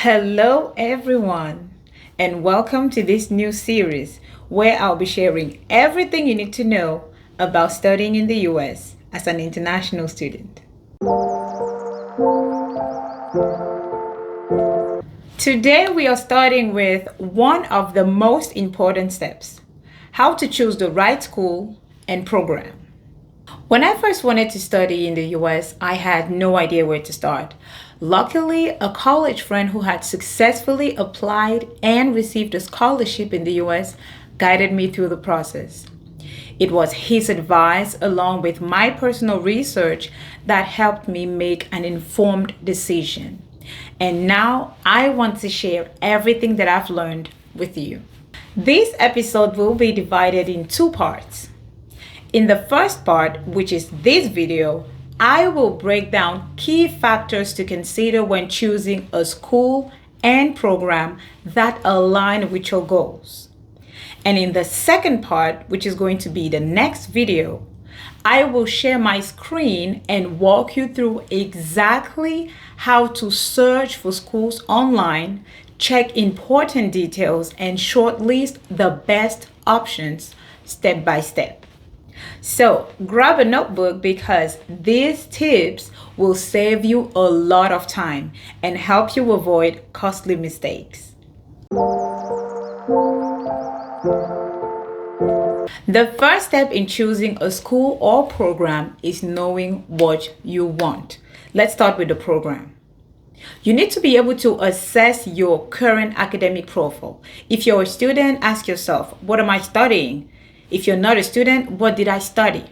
Hello, everyone, and welcome to this new series where I'll be sharing everything you need to know about studying in the US as an international student. Today, we are starting with one of the most important steps: how to choose the right school and program. When I first wanted to study in the US, I had no idea where to start. Luckily, a college friend who had successfully applied and received a scholarship in the US guided me through the process. It was his advice, along with my personal research, that helped me make an informed decision. And now I want to share everything that I've learned with you. This episode will be divided in two parts. In the first part, which is this video, I will break down key factors to consider when choosing a school and program that align with your goals. And in the second part, which is going to be the next video, I will share my screen and walk you through exactly how to search for schools online, check important details, and shortlist the best options step by step. So grab a notebook because these tips will save you a lot of time and help you avoid costly mistakes. The first step in choosing a school or program is knowing what you want. Let's start with the program. You need to be able to assess your current academic profile. If you're a student, ask yourself, what am I studying? If you're not a student, what did I study?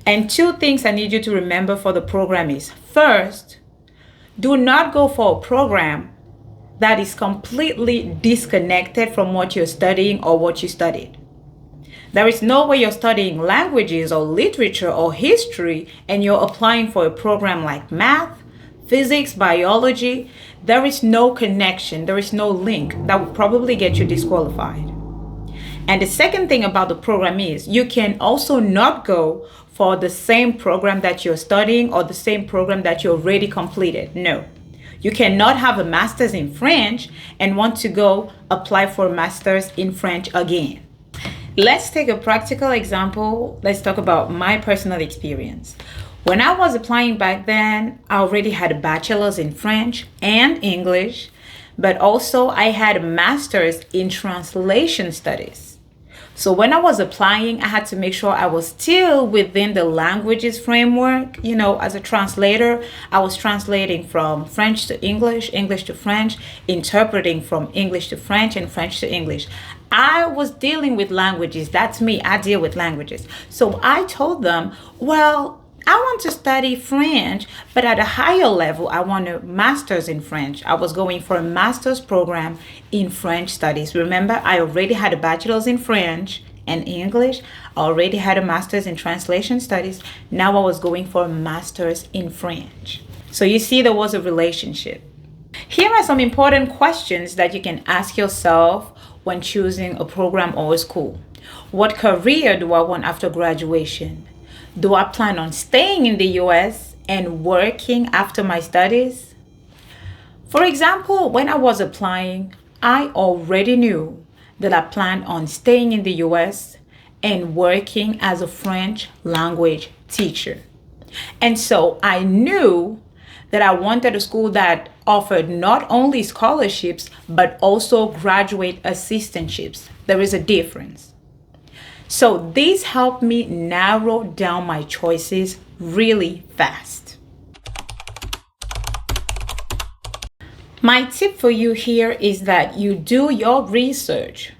And two things I need you to remember for the program is, first, do not go for a program that is completely disconnected from what you're studying or what you studied. There is no way you're studying languages or literature or history and you're applying for a program like math, physics, biology. There is no connection, there is no link. That would probably get you disqualified. And the second thing about the program is you can also not go for the same program that you're studying or the same program that you already completed. No, you cannot have a master's in French and want to go apply for a master's in French again. Let's take a practical example. Let's talk about my personal experience. When I was applying back then, I already had a bachelor's in French and English, but also I had a master's in translation studies. So when I was applying, I had to make sure I was still within the languages framework. You know, as a translator, I was translating from French to English, English to French, interpreting from English to French and French to English. I was dealing with languages. That's me. I deal with languages. So I told them, well, I want to study French, but at a higher level, I want a master's in French. I was going for a master's program in French studies. Remember, I already had a bachelor's in French and English. I already had a master's in translation studies. Now I was going for a master's in French. So you see, there was a relationship. Here are some important questions that you can ask yourself when choosing a program or a school. What career do I want after graduation? Do I plan on staying in the US and working after my studies? For example, when I was applying, I already knew that I planned on staying in the US and working as a French language teacher. And so I knew that I wanted a school that offered not only scholarships, but also graduate assistantships. There is a difference. So these helped me narrow down my choices really fast. My tip for you here is that you do your research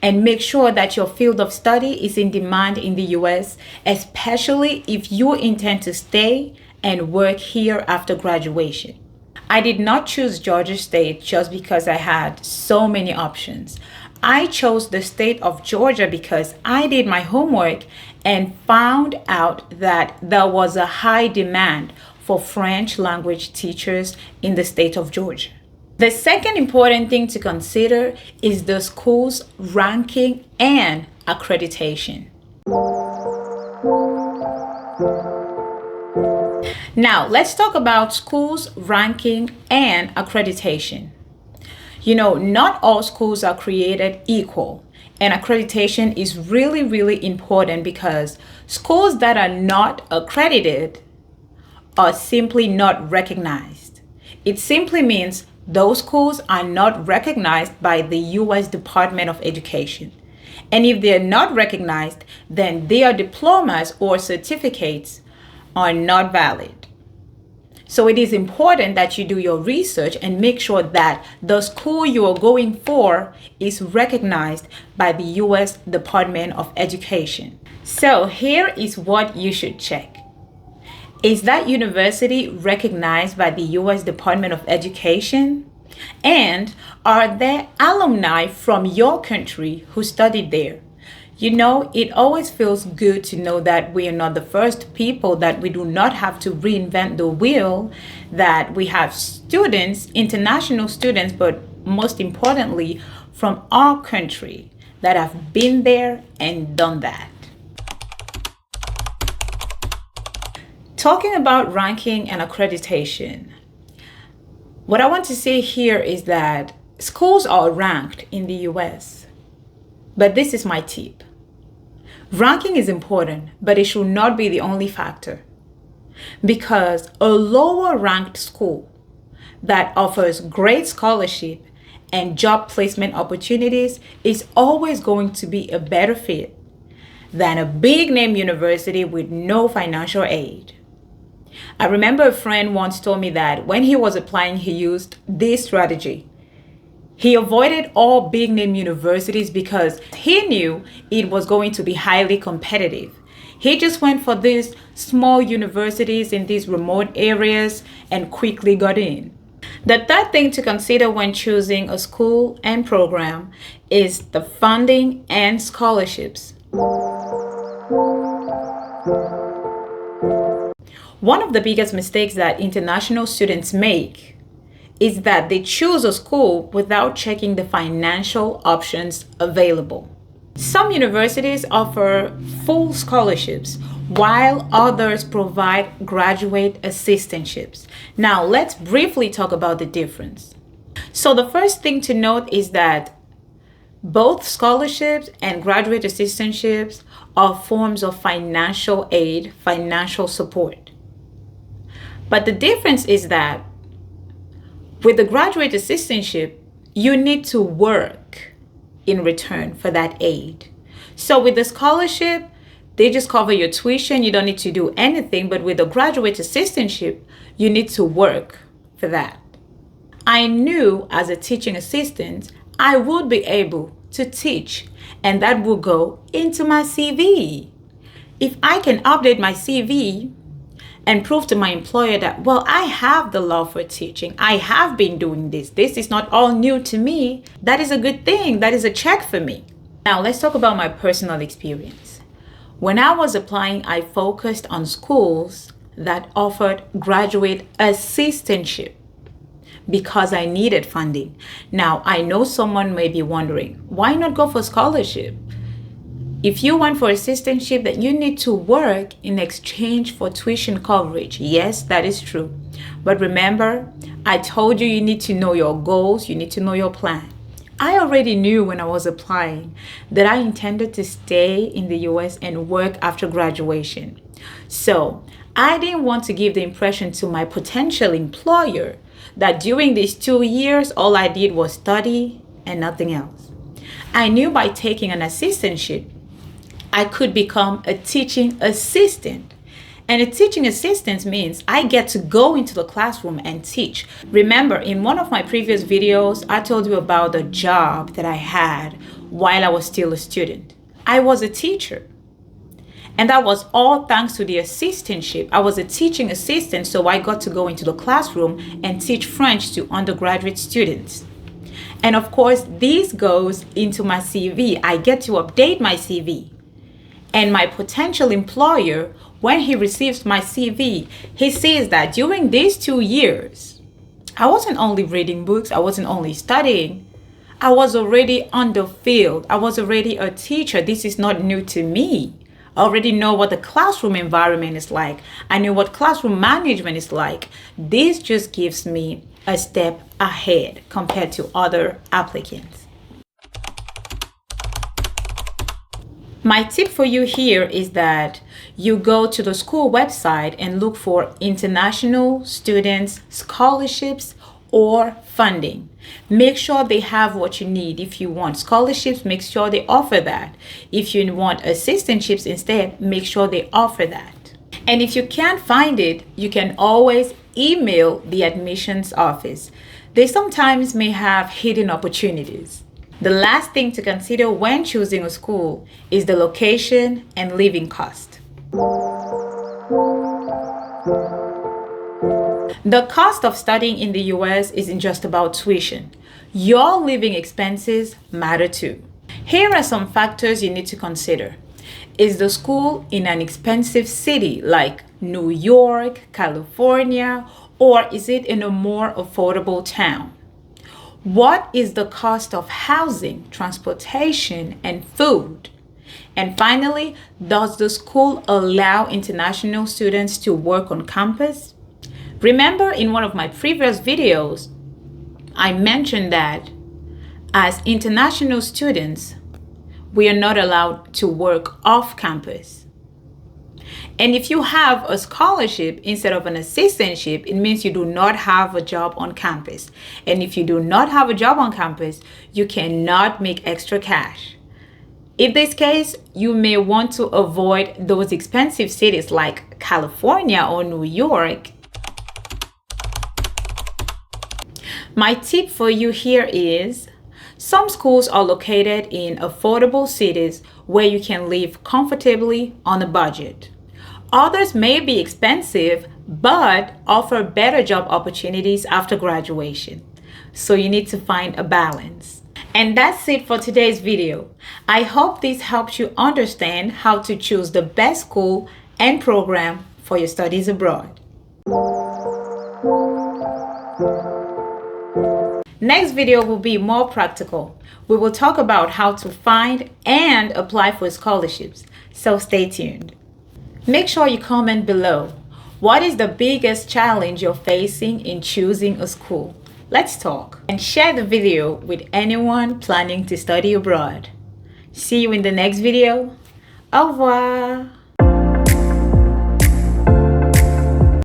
and make sure that your field of study is in demand in the US, especially if you intend to stay and work here after graduation. I did not choose Georgia State just because I had so many options. I chose the state of Georgia because I did my homework and found out that there was a high demand for French language teachers in the state of Georgia. The second important thing to consider is the school's ranking and accreditation. Now, let's talk about schools, ranking, and accreditation. Not all schools are created equal, and accreditation is really, really important because schools that are not accredited are simply not recognized. It simply means those schools are not recognized by the U.S. Department of Education. And if they're not recognized, then their diplomas or certificates are not valid. So it is important that you do your research and make sure that the school you are going for is recognized by the U.S. Department of Education. So here is what you should check. Is that university recognized by the U.S. Department of Education? And are there alumni from your country who studied there? It always feels good to know that we are not the first people, that we do not have to reinvent the wheel, that we have students, international students, but most importantly, from our country that have been there and done that. Talking about ranking and accreditation, what I want to say here is that schools are ranked in the US, but this is my tip. Ranking is important, but it should not be the only factor, because a lower ranked school that offers great scholarship and job placement opportunities is always going to be a better fit than a big name university with no financial aid. I remember a friend once told me that when he was applying, he used this strategy. He avoided all big name universities because he knew it was going to be highly competitive. He just went for these small universities in these remote areas and quickly got in. The third thing to consider when choosing a school and program is the funding and scholarships. One of the biggest mistakes that international students make is that they choose a school without checking the financial options available. Some universities offer full scholarships, while others provide graduate assistantships. Now, let's briefly talk about the difference. So the first thing to note is that both scholarships and graduate assistantships are forms of financial aid, financial support. But the difference is that with the graduate assistantship, you need to work in return for that aid. So with the scholarship, they just cover your tuition. You don't need to do anything. But with the graduate assistantship, you need to work for that. I knew as a teaching assistant, I would be able to teach, and that will go into my CV. If I can update my CV and prove to my employer that, well, I have the love for teaching, I have been doing this is not all new to me, that is a good thing. That is a check for me. Now, let's talk about my personal experience. When I was applying, I focused on schools that offered graduate assistantship because I needed funding. Now, I know someone may be wondering, why not go for scholarship? If you want for assistantship, then you need to work in exchange for tuition coverage. Yes, that is true. But remember, I told you need to know your goals, you need to know your plan. I already knew when I was applying that I intended to stay in the US and work after graduation. So I didn't want to give the impression to my potential employer that during these 2 years, all I did was study and nothing else. I knew by taking an assistantship, I could become a teaching assistant. And a teaching assistant means I get to go into the classroom and teach. Remember, in one of my previous videos, I told you about the job that I had while I was still a student. I was a teacher. And that was all thanks to the assistantship. I was a teaching assistant, so I got to go into the classroom and teach French to undergraduate students. And of course, this goes into my CV. I get to update my CV. And my potential employer, when he receives my CV, he sees that during these 2 years, I wasn't only reading books, I wasn't only studying, I was already on the field. I was already a teacher. This is not new to me. I already know what the classroom environment is like. I know what classroom management is like. This just gives me a step ahead compared to other applicants. My tip for you here is that you go to the school website and look for international students scholarships or funding. Make sure they have what you need. If you want scholarships, make sure they offer that. If you want assistantships instead, make sure they offer that. And if you can't find it, you can always email the admissions office. They sometimes may have hidden opportunities. The last thing to consider when choosing a school is the location and living cost. The cost of studying in the US isn't just about tuition. Your living expenses matter too. Here are some factors you need to consider. Is the school in an expensive city like New York, California, or is it in a more affordable town? What is the cost of housing, transportation, and food? And finally, does the school allow international students to work on campus? Remember in one of my previous videos, I mentioned that as international students, we are not allowed to work off campus. And if you have a scholarship instead of an assistantship, it means you do not have a job on campus. And if you do not have a job on campus, you cannot make extra cash. In this case, you may want to avoid those expensive cities like California or New York. My tip for you here is, some schools are located in affordable cities where you can live comfortably on a budget. Others may be expensive, but offer better job opportunities after graduation. So you need to find a balance. And that's it for today's video. I hope this helps you understand how to choose the best school and program for your studies abroad. Next video will be more practical. We will talk about how to find and apply for scholarships. So stay tuned. Make sure you comment below. What is the biggest challenge you're facing in choosing a school? Let's talk. And share the video with anyone planning to study abroad. See you in the next video. Au revoir.